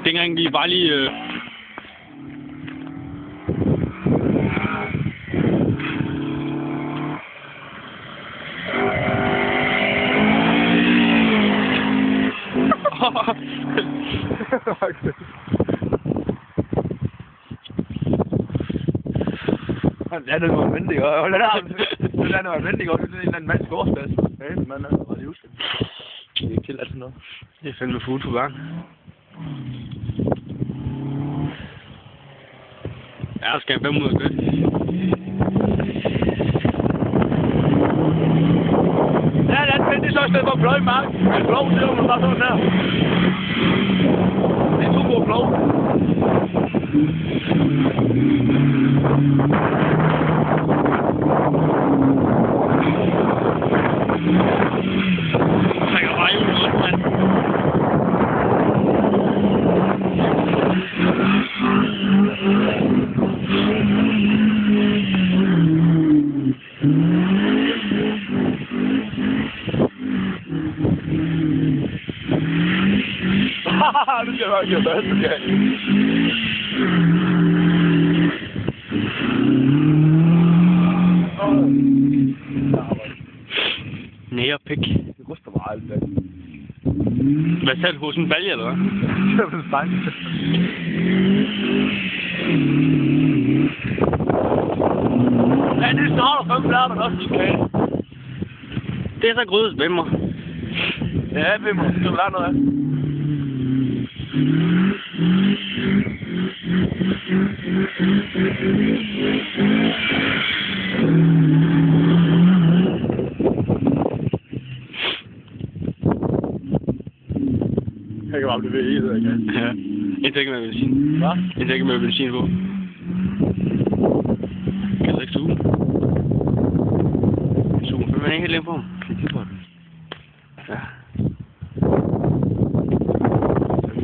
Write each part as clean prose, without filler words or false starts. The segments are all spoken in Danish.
Dengang vi bare lige... Ja, det var venlig, og det var venlig, og det er en eller anden mands gårdsplads. Ja, man er ret usket. Det er ikke til alt sådan noget. Det er fandme fuld på gang. Ja, der skal jeg 500 skridt. Ja, det er så et sted, hvor pløje mark. Men plov, det er jo bare sådan her. Det er super plov. Trækker bare jo noget, mand. Haha, det skal jeg bare give dig. Nærepik. Det ryster meget, det. Hvad sagde du hos en balje, eller hvad? Det er en stang. Ja, det er snart 5 lærmer også, de kan. Det er så grydesvimmer. Ja, vimmer. Det skal du lære noget af. Jeg kan bare blive ved i det, ikke? Ja. Indtil ikke med benzin. Hvad? Indtil ikke med benzin på. Kan du ikke suge? Suge. Men man er ikke helt længe på. Ja.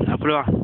Ja, prøv at